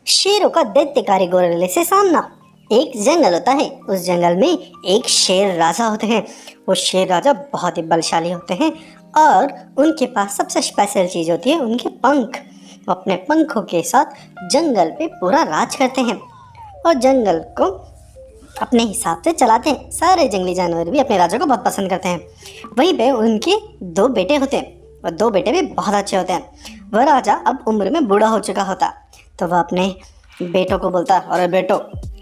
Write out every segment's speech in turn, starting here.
शेरों का दैत्यकारी गोरिल्ले से सामना। एक जंगल होता है, उस जंगल में एक शेर राजा होते हैं। वो शेर राजा बहुत ही बलशाली होते हैं और उनके पास सबसे स्पेशल चीज होती है उनके पंख। वो अपने पंखों के साथ जंगल पे पूरा राज करते हैं और जंगल को अपने हिसाब से चलाते हैं। सारे जंगली जानवर भी अपने राजा को बहुत पसंद करते हैं। वहीं पे उनके दो बेटे होते हैं और दो बेटे भी बहुत अच्छे होते हैं। वह राजा अब उम्र में बूढ़ा हो चुका होता, तो वह अपने बेटों को बोलता, अरे बेटो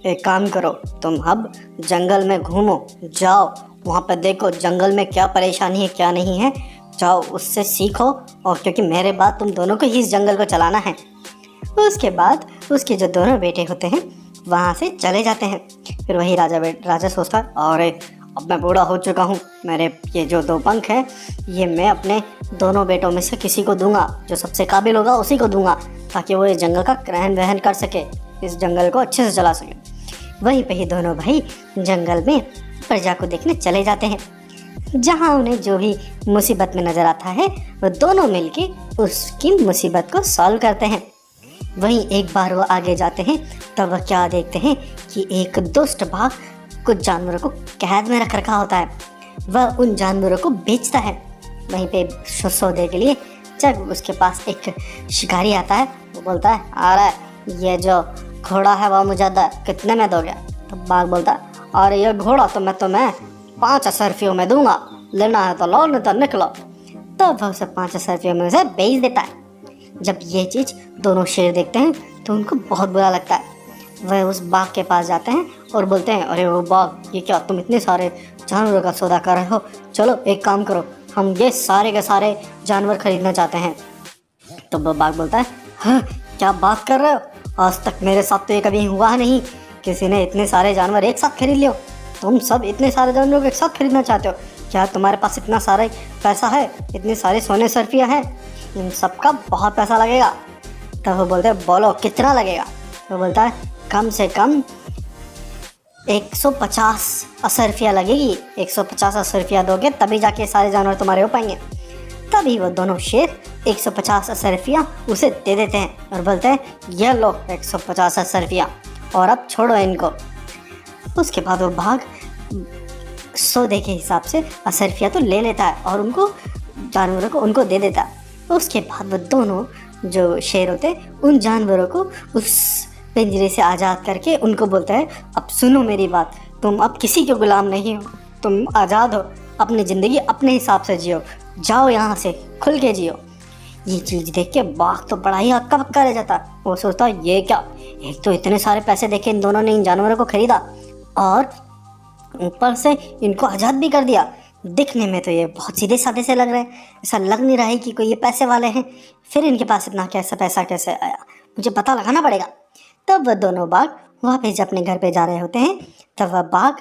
एक काम करो, तुम अब जंगल में घूमो, जाओ वहाँ पर देखो जंगल में क्या परेशानी है क्या नहीं है, जाओ उससे सीखो, और क्योंकि मेरे बाद तुम दोनों को ही इस जंगल को चलाना है। उसके बाद उसके जो दोनों बेटे होते हैं वहाँ से चले जाते हैं। फिर वही राजा सोचता है, अरे अब मैं बूढ़ा हो चुका हूँ, मेरे ये जो दो पंख हैं ये मैं अपने दोनों बेटों में से किसी को दूंगा, जो सबसे काबिल होगा उसी को दूंगा, ताकि वो इस जंगल का रहन वहन कर सके, इस जंगल को अच्छे से चला सके। वहीं पे ही दोनों भाई जंगल में प्रजा को देखने चले जाते हैं। जहाँ उन्हें जो भी मुसीबत में नजर आता है वो दोनों मिलके उसकी मुसीबत को सॉल्व करते हैं। वहीं एक बार वो आगे जाते हैं तब वह क्या देखते हैं कि एक दुष्ट बाघ कुछ जानवरों को कैद में रख रखा होता है। वह उन जानवरों को बेचता है। वहीं पे सौदे के लिए जब उसके पास एक शिकारी आता है, वो बोलता है, आ रहा है ये जो घोड़ा है वह मुझे कितने में दोगे? तो बाघ बोलता है, अरे ये घोड़ा तो मैं तुम्हें 5 असरफियों में दूंगा, लेना है तो लो नहीं तो निकलो। तो वह उसे 5 असरफियों में उसे बेच देता है। जब ये चीज़ दोनों शेर देखते हैं तो उनको बहुत बुरा लगता है। वह उस बाघ के पास जाते हैं और बोलते हैं, अरे वो बाघ, ये क्या तुम इतने सारे जानवरों का सौदा कर रहे हो? चलो एक काम करो, हम ये सारे के सारे जानवर खरीदना चाहते हैं। तो वो बाघ बोलता है, हाँ क्या बात कर रहे हो? आज तक मेरे साथ तो ये कभी हुआ नहीं, किसी ने इतने सारे जानवर एक साथ खरीद लियो। तुम सब इतने सारे जानवरों को एक साथ खरीदना चाहते हो? क्या तुम्हारे पास इतना सारा पैसा है? इतने सारे सोने सरफियाँ हैं, इन सब का बहुत पैसा लगेगा। तब वो बोलते हैं, बोलो कितना लगेगा? तो बोलता है, कम से कम 150 असरफिया लगेगी। 150 असरफिया दोगे तभी जाके सारे जानवर तुम्हारे हो पाएंगे। तभी वो दोनों शेर 150 असरफिया उसे दे देते हैं और बोलते हैं, ये लो 150 असरफिया और अब छोड़ो इनको। उसके बाद वो बाघ सौदे के हिसाब से असरफिया तो ले लेता है और उनको जानवरों को उनको दे देता है। उसके बाद वो दोनों जो शेर होते हैं उन जानवरों को उस पिंजरे से आज़ाद करके उनको बोलता है, अब सुनो मेरी बात, तुम अब किसी के गुलाम नहीं हो, तुम आज़ाद हो, अपनी ज़िंदगी अपने हिसाब से जियो, जाओ यहाँ से खुल के जियो। ये चीज़ देख के बाघ तो बड़ा ही हक्का बक्का रह जाता है। वो सोचता है, ये क्या, एक तो इतने सारे पैसे देके इन दोनों ने इन जानवरों को खरीदा और ऊपर से इनको आज़ाद भी कर दिया। दिखने में तो ये बहुत सीधे साधे से लग रहे हैं, ऐसा लग नहीं रहा है कि कोई ये पैसे वाले हैं, फिर इनके पास इतना कैसा पैसा कैसे आया, मुझे पता लगाना पड़ेगा। तब वह दोनों बाघ वापस अपने घर पे जा रहे होते हैं। तब वह बाघ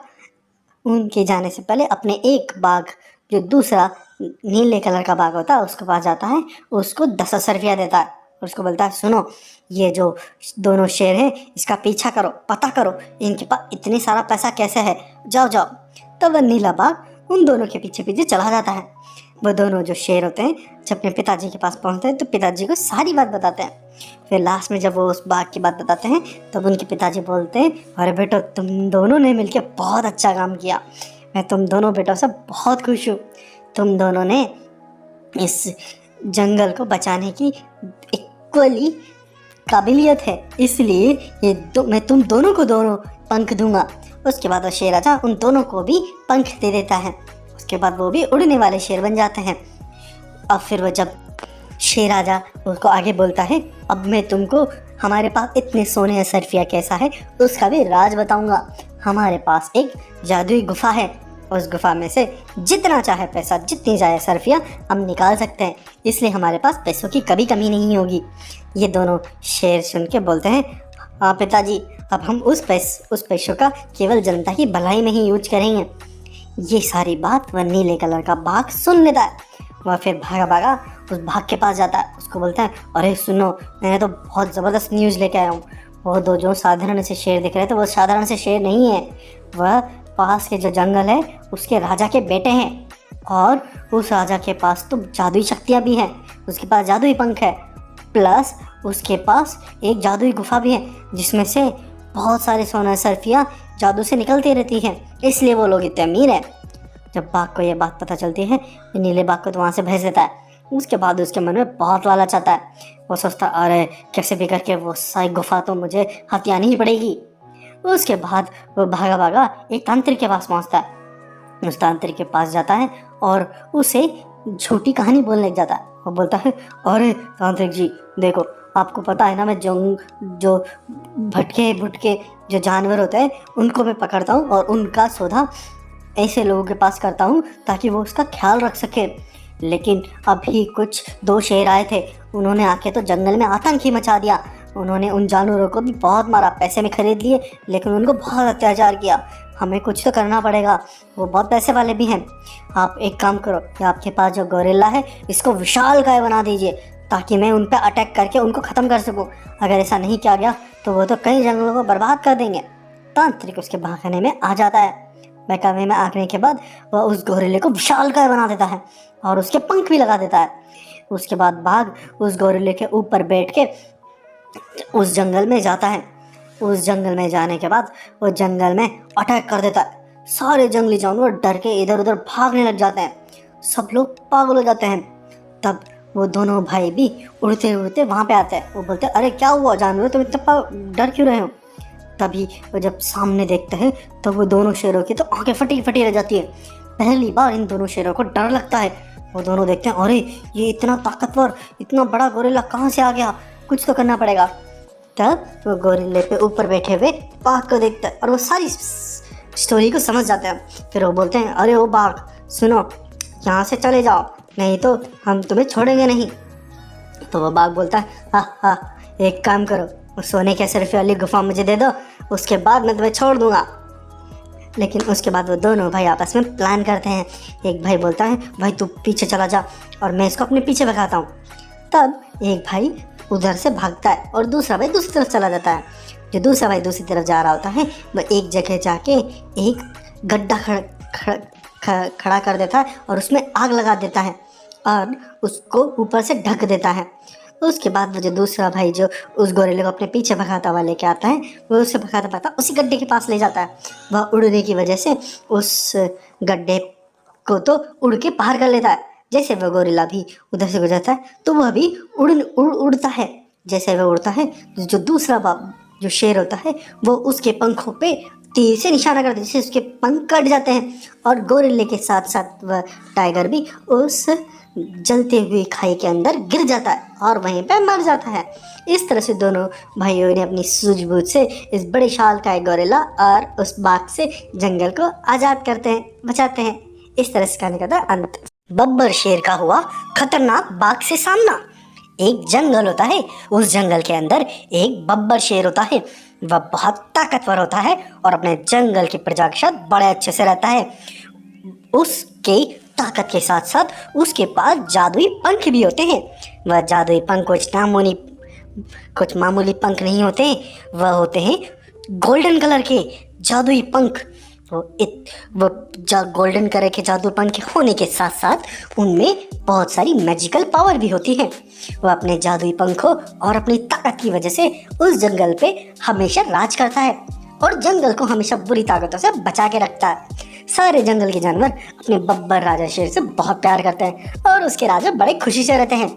उनके जाने से पहले अपने एक बाघ जो दूसरा नीले कलर का बाघ होता है उसके पास जाता है, उसको 10 असरफिया देता है और उसको बोलता है, सुनो ये जो दोनों शेर हैं इसका पीछा करो, पता करो इनके पास इतनी सारा पैसा कैसे है, जाओ जाओ। तब वह नीला बाघ उन दोनों के पीछे पीछे चला जाता है। वो दोनों जो शेर होते हैं जब अपने पिताजी के पास पहुंचते हैं तो पिताजी को सारी बात बताते हैं। फिर लास्ट में जब वो उस बाघ की बात बताते हैं तब उनके पिताजी बोलते हैं, अरे बेटो तुम दोनों ने मिलकर बहुत अच्छा काम किया, मैं तुम दोनों बेटों से बहुत खुश हूँ। तुम दोनों ने इस जंगल को बचाने की इक्वली काबिलियत है, इसलिए मैं तुम दोनों को दोनों पंख दूंगा। उसके बाद वो शेर राजा उन दोनों को भी पंख दे देता है। उसके बाद वो भी उड़ने वाले शेर बन जाते हैं। अब फिर वो जब शेर राजा उसको आगे बोलता है, अब मैं तुमको हमारे पास इतने सोने असरफिया कैसा है उसका भी राज बताऊंगा। हमारे पास एक जादुई गुफा है, उस गुफा में से जितना चाहे पैसा, जितनी चाहे सरफिया हम निकाल सकते हैं, इसलिए हमारे पास पैसों की कभी कमी नहीं होगी। ये दोनों शेर सुन के बोलते हैं, हाँ पिताजी, अब हम उस पैसों का केवल जनता की भलाई में ही यूज करेंगे। ये सारी बात वह नीले कलर का बाघ सुन लेता है। वह फिर भागा भागा उस बाघ के पास जाता है, उसको बोलता है, अरे सुनो, मैंने तो बहुत ज़बरदस्त न्यूज़ लेके आया हूँ। वो दो जो साधारण से शेर दिख रहे थे वो साधारण से शेर नहीं है, वह पास के जो जंगल है उसके राजा के बेटे हैं, और उस राजा के पास तो जादुई शक्तियाँ भी हैं, उसके पास जादुई पंख है, प्लस उसके पास एक जादुई गुफा भी है जिसमें से बहुत सारे सोना सर्फियाँ जादू से निकलती रहती हैं, इसलिए वो लोग इतने अमीर हैं। जब बाघ को ये बात पता चलती है, नीले बाघ को तो वहाँ से भेज देता है। उसके बाद उसके मन में बहुत लालच आता है। वो सोचता अरे कैसे भी करके वो सारी गुफा तो मुझे हथियानी ही पड़ेगी। उसके बाद वो भागा भागा एक तांत्रिक के पास पहुँचता है। उस तांत्रिक के पास जाता है और उसे झूठी कहानी बोलने लग जाता है। वो बोलता है अरे तांत्रिक जी देखो, आपको पता है ना मैं जो भटके भुटके जो जानवर होते हैं उनको मैं पकड़ता हूँ और उनका सौदा ऐसे लोगों के पास करता हूँ ताकि वो उसका ख्याल रख सके। लेकिन अभी कुछ 2 शेर आए थे, उन्होंने आके तो जंगल में आतंक ही मचा दिया। उन्होंने उन जानवरों को भी बहुत मारा, पैसे में खरीद लिए, लेकिन उनको बहुत अत्याचार किया। हमें कुछ तो करना पड़ेगा, वो बहुत पैसे वाले भी हैं। आप एक काम करो कि आपके पास जो गोरिल्ला है इसको विशालकाय बना दीजिए ताकि मैं उन पर अटैक करके उनको ख़त्म कर सकूं। अगर ऐसा नहीं किया गया तो वो तो कई जंगलों को बर्बाद कर देंगे। तांत्रिक उसके भागने में आ जाता है। बहकावे में आने के बाद वह उस गोरिल्ले को विशालकाय बना देता है और उसके पंख भी लगा देता है। उसके बाद बाघ उस गोरिल्ले के ऊपर बैठ के उस जंगल में जाता है। उस जंगल में जाने के बाद वो जंगल में अटैक कर देता है। सारे जंगली जानवर डर के इधर उधर भागने लग जाते हैं। सब लोग पागल हो जाते हैं। तब वो दोनों भाई भी उड़ते उड़ते वहाँ पे आते हैं। वो बोलते हैं अरे क्या हुआ जानवर, तुम इतना डर क्यों रहे हो। तभी वो जब सामने देखते हैं तो वो दोनों शेरों की तो आंखें फटी फटी रह जाती है। पहली बार इन दोनों शेरों को डर लगता है। वो दोनों देखते हैं अरे ये इतना ताकतवर, इतना बड़ा गोरिल्ला कहाँ से आ गया, कुछ तो करना पड़ेगा। तब वो गोरिल्ले पे ऊपर बैठे हुए बाघ को देखता है और वो सारी स्टोरी को समझ जाते हैं। फिर वो बोलते हैं अरे ओ बाघ सुनो, यहाँ से चले जाओ नहीं तो हम तुम्हें छोड़ेंगे नहीं। तो वो बाघ बोलता है हाँ, एक काम करो, वो सोने के सर्फे वाली गुफा मुझे दे दो, उसके बाद मैं तुम्हें छोड़ दूंगा। लेकिन उसके बाद वो दोनों भाई आपस में प्लान करते हैं। एक भाई बोलता है भाई तू पीछे चला जा और मैं इसको अपने पीछे भगाता हूँ। तब एक भाई उधर से भागता है और दूसरा भाई दूसरी तरफ चला जाता है। जो दूसरा भाई दूसरी तरफ जा रहा होता है वह एक जगह जाके एक गड्ढा खड़ा कर देता है और उसमें आग लगा देता है और उसको ऊपर से ढक देता है। उसके बाद वो जो दूसरा भाई जो उस गोरिल्ले को अपने पीछे भगाता हुआ लेके आता है, वो उसे भगाता भगाता उसी गड्ढे के पास ले जाता है। वह उड़ने की वजह से उस गड्ढे को तो उड़ के पार कर लेता है। जैसे वह गोरिल्ला भी उधर से गुजरता है तो वह भी उड़ता है। जैसे वह उड़ता है जो दूसरा जो शेर होता है वो उसके पंखों पे तीर से निशाना करता है, जिससे उसके पंख कट जाते हैं और गोरिल्ले के साथ साथ वह टाइगर भी उस जलते हुए खाई के अंदर गिर जाता है और वहीं पे मर जाता है। इस तरह से दोनों भाइयों ने अपनी सूझबूझ से इस बड़े शालकाय गोरिल्ला और उस बाघ से जंगल को आज़ाद करते हैं, बचाते हैं। इस तरह से कहानी का था अंत। बब्बर शेर का हुआ खतरनाक बाघ से सामना। एक जंगल होता है, उस जंगल के अंदर एक बब्बर शेर होता है। वह बहुत ताकतवर होता है और अपने जंगल की प्रजा के साथ बड़े अच्छे से रहता है। उसके ताकत के साथ साथ उसके पास जादुई पंख भी होते हैं। वह जादुई पंख कुछ मामूली पंख नहीं होते, वह होते हैं गोल्डन कलर के जादुई पंख। वो गोल्डन कलर के जादू पंख होने के साथ साथ उनमें बहुत सारी मैजिकल पावर भी होती है। वह अपने जादुई पंखों और अपनी ताकत की वजह से उस जंगल पे हमेशा राज करता है और जंगल को हमेशा बुरी ताकतों से बचा के रखता है। सारे जंगल के जानवर अपने बब्बर राजा शेर से बहुत प्यार करते हैं और उसके राजा बड़े खुशी से रहते हैं।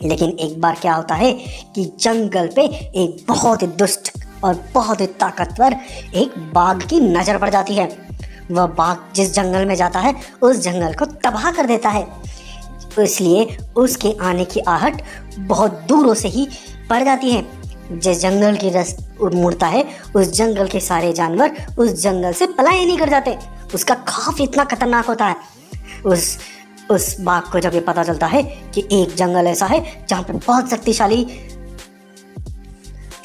लेकिन एक बार क्या होता है कि जंगल पे एक बहुत ही दुष्ट और बहुत ही ताकतवर एक बाघ की नज़र पड़ जाती है। वह बाघ जिस जंगल में जाता है उस जंगल को तबाह कर देता है। इसलिए उसके आने की आहट बहुत दूरों से ही पड़ जाती है। जिस जंगल की रस मुड़ता है उस जंगल के सारे जानवर उस जंगल से पलायन नहीं कर जाते। उसका खौफ इतना खतरनाक होता है। उस बाघ को जब ये पता चलता है कि एक जंगल ऐसा है जहाँ पे बहुत शक्तिशाली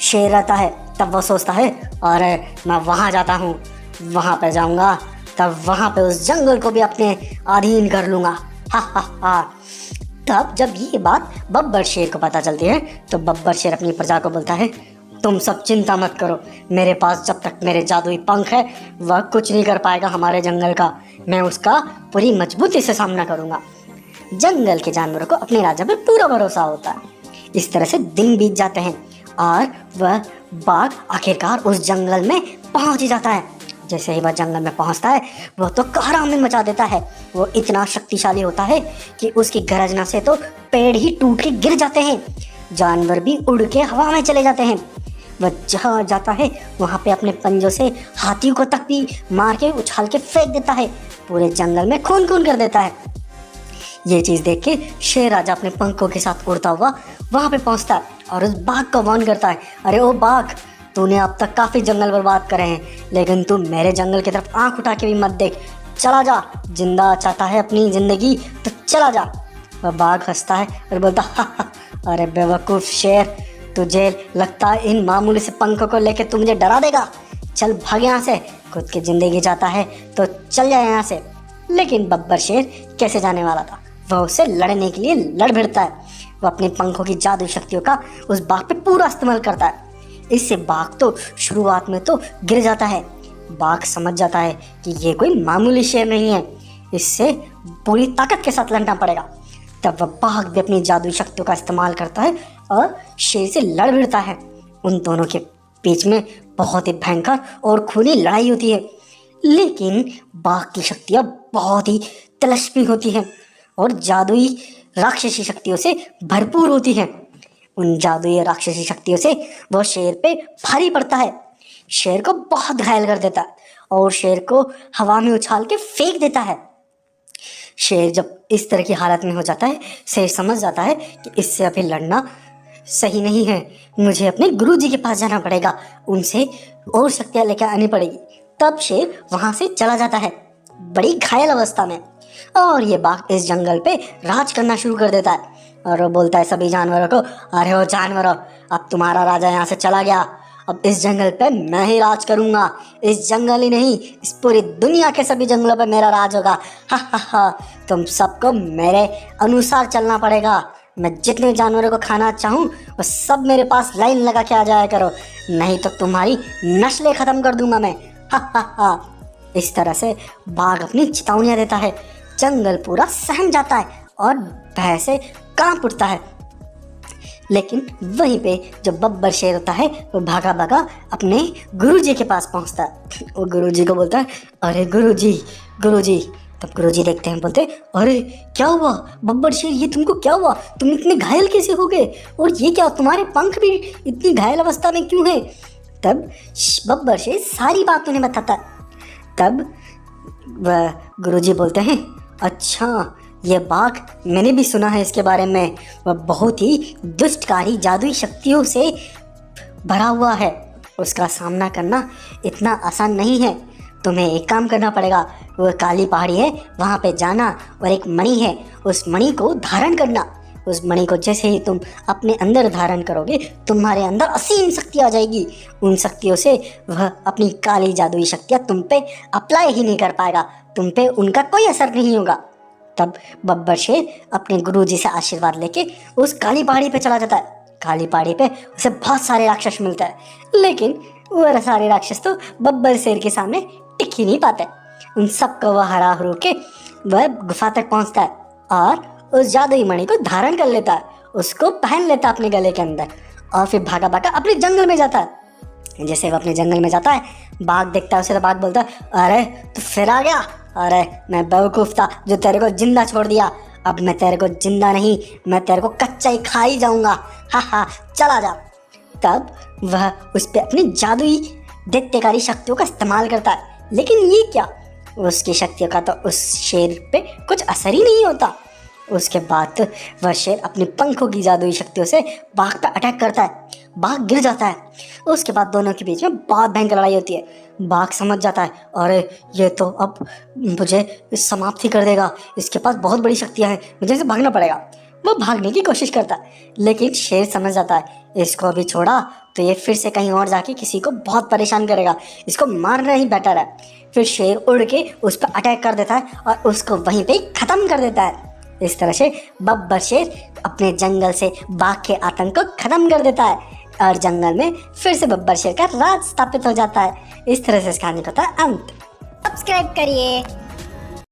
शेर रहता है, तब वो सोचता है अरे मैं वहाँ जाता हूँ, वहाँ पे जाऊँगा तब वहाँ पे उस जंगल को भी अपने अधीन कर लूँगा। हा हा हा। तब जब ये बात बब्बर शेर को पता चलती है तो बब्बर शेर अपनी प्रजा को बोलता है तुम सब चिंता मत करो, मेरे पास जब तक मेरे जादुई पंख है वह कुछ नहीं कर पाएगा हमारे जंगल का। मैं उसका पूरी मजबूती से सामना करूँगा। जंगल के जानवरों को अपने राजा पर पूरा भरोसा होता है। इस तरह से दिन बीत जाते हैं और वह बाघ आखिरकार उस जंगल में पहुंच ही जाता है। जैसे ही वह जंगल में पहुंचता है वह तो कोहराम मचा देता है। वो इतना शक्तिशाली होता है कि उसकी गरजना से तो पेड़ ही टूट के गिर जाते हैं, जानवर भी उड़ के हवा में चले जाते हैं। वह जहाँ जाता है वहाँ पे अपने पंजों से हाथियों को तक भी मार के उछाल के फेंक देता है, पूरे जंगल में खून खून कर देता है। ये चीज़ देख के शेर राजा अपने पंखों के साथ उड़ता हुआ वहाँ पे पहुँचता है और उस बाघ को वार्न करता है, अरे ओ बाघ, तूने अब तक काफ़ी जंगल बर्बाद करे हैं, लेकिन तू मेरे जंगल की तरफ आंख उठा के भी मत देख, चला जा। जिंदा चाहता है अपनी ज़िंदगी तो चला जा। वह बाघ हंसता है और बोलता, हा, अरे बेवकूफ़ शेर, तुझे लगता है इन मामूली से पंखों को लेके तू मुझे डरा देगा? चल भाग यहाँ से, खुद की ज़िंदगी चाहता है तो चल जाए यहाँ से। लेकिन बब्बर शेर कैसे जाने वाला था, वह उससे लड़ने के लिए लड़ भिड़ता है। वह अपने पंखों की जादू शक्तियों का उस बाघ पे पूरा इस्तेमाल करता है। इससे बाघ तो शुरुआत में तो गिर जाता है। बाघ समझ जाता है कि ये कोई मामूली शेर नहीं है, इससे पूरी ताकत के साथ लड़ना पड़ेगा। तब वह बाघ भी अपनी जादुई शक्तियों का इस्तेमाल करता है और शेर से लड़ भिड़ता है। उन दोनों के बीच में बहुत ही भयंकर और खूनी लड़ाई होती है, लेकिन बाघ की शक्तियाँ बहुत ही तिलस्मी होती हैं और जादुई राक्षसी शक्तियों से भरपूर होती हैं। उन जादुई राक्षसी शक्तियों से वह शेर पे भारी पड़ता है, शेर को बहुत घायल कर देता है और शेर को हवा में उछाल के फेंक देता है। शेर जब इस तरह की हालत में हो जाता है, शेर समझ जाता है कि इससे अभी लड़ना सही नहीं है, मुझे अपने गुरुजी के पास जाना पड़ेगा, उनसे और शक्तियाँ लेकर आनी पड़ेगी। तब शेर वहाँ से चला जाता है बड़ी घायल अवस्था में, और ये बाघ इस जंगल पे राज करना शुरू कर देता है और वो बोलता है सभी जानवरों को, अरे ओ जानवरों, अब तुम्हारा राजा यहाँ से चला गया, अब इस जंगल पे मैं ही राज करूँगा। इस जंगल ही नहीं, इस पूरी दुनिया के सभी जंगलों पे मेरा राज होगा। हा हा हा, तुम सबको मेरे अनुसार चलना पड़ेगा। मैं जितने जानवरों को खाना चाहूँ वो सब मेरे पास लाइन लगा के आ जाया करो, नहीं तो तुम्हारी नस्लें ख़त्म कर दूंगा मैं। हा हा हा। इस तरह से बाघ अपनी चेतावनियाँ देता है। जंगल पूरा सहम जाता है और भय से कांप उठता है। लेकिन वहीं पे जो बब्बर शेर होता है वो भागा भागा अपने गुरुजी के पास पहुंचता है। वो गुरुजी को बोलता है, अरे गुरुजी गुरुजी। तब गुरुजी देखते हैं, बोलते, अरे क्या हुआ बब्बर शेर, ये तुमको क्या हुआ, तुम इतने घायल कैसे हो गए, और ये क्या तुम्हारे पंख भी इतनी घायल अवस्था में क्यों है? तब बब्बर शेर सारी बात उन्हें बताता है। तब वह गुरुजी बोलते हैं, अच्छा ये बाघ मैंने भी सुना है इसके बारे में, वह बहुत ही दुष्टकारी जादुई शक्तियों से भरा हुआ है, उसका सामना करना इतना आसान नहीं है। तुम्हें एक काम करना पड़ेगा, वह काली पहाड़ी है वहाँ पे जाना और एक मणि है, उस मणि को धारण करना। उस मणि को जैसे ही तुम अपने अंदर धारण करोगे तुम्हारे अंदर असीम शक्ति आ जाएगी। उन शक्तियों से वह अपनी काली जादुई शक्तियाँ तुम पे अप्लाई ही नहीं कर पाएगा, तुम पे उनका कोई असर नहीं होगा। तब बब्बर शेर अपने गुरुजी से आशीर्वाद लेके उस काली पहाड़ी पे चला जाता है। काली पहाड़ी पे उसे बहुत सारे राक्षस मिलते हैं, लेकिन वह सारे राक्षस तो बब्बर शेर के सामने टिक ही नहीं पाते। उन सबको वह हरा हरू के वह गुफा तक पहुंचता है और उस जादुई मणि को धारण कर लेता है, उसको पहन लेता है अपने गले के अंदर और फिर भागा भागा अपने जंगल में जाता है। जैसे वह अपने जंगल में जाता है, बाघ देखता है उसे तो बाघ बोलता है, अरे तू फिर आ गया, अरे मैं बेवकूफ़ था जो तेरे को जिंदा छोड़ दिया, अब मैं तेरे को जिंदा नहीं, मैं तेरे को कच्चा ही खा ही जाऊंगा। हा हा, चला जा। तब वह उस पर अपनी जादुई दैत्यकारी शक्तियों का इस्तेमाल करता है, लेकिन ये क्या, उसकी शक्तियों का तो उस शेर पे कुछ असर ही नहीं होता। उसके बाद वह शेर अपने पंखों की जादुई शक्तियों से बाघ पर अटैक करता है, बाघ गिर जाता है। उसके बाद दोनों के बीच में बहुत भयंकर लड़ाई होती है। बाघ समझ जाता है, अरे ये तो अब मुझे समाप्त ही कर देगा, इसके पास बहुत बड़ी शक्तियाँ हैं, मुझे इसे भागना पड़ेगा। वो भागने की कोशिश करता है, लेकिन शेर समझ जाता है इसको अभी छोड़ा तो ये फिर से कहीं और जाके किसी को बहुत परेशान करेगा, इसको मारना ही बेटर है। फिर शेर उड़ के उस पर अटैक कर देता है और उसको वहीं पे ख़त्म कर देता है। इस तरह से बब्बर शेर अपने जंगल से बाघ के आतंक को ख़त्म कर देता है और जंगल में फिर से बब्बर शेर का राज स्थापित हो जाता है। इस तरह से इस कहानी का था अंत। सब्सक्राइब करिए।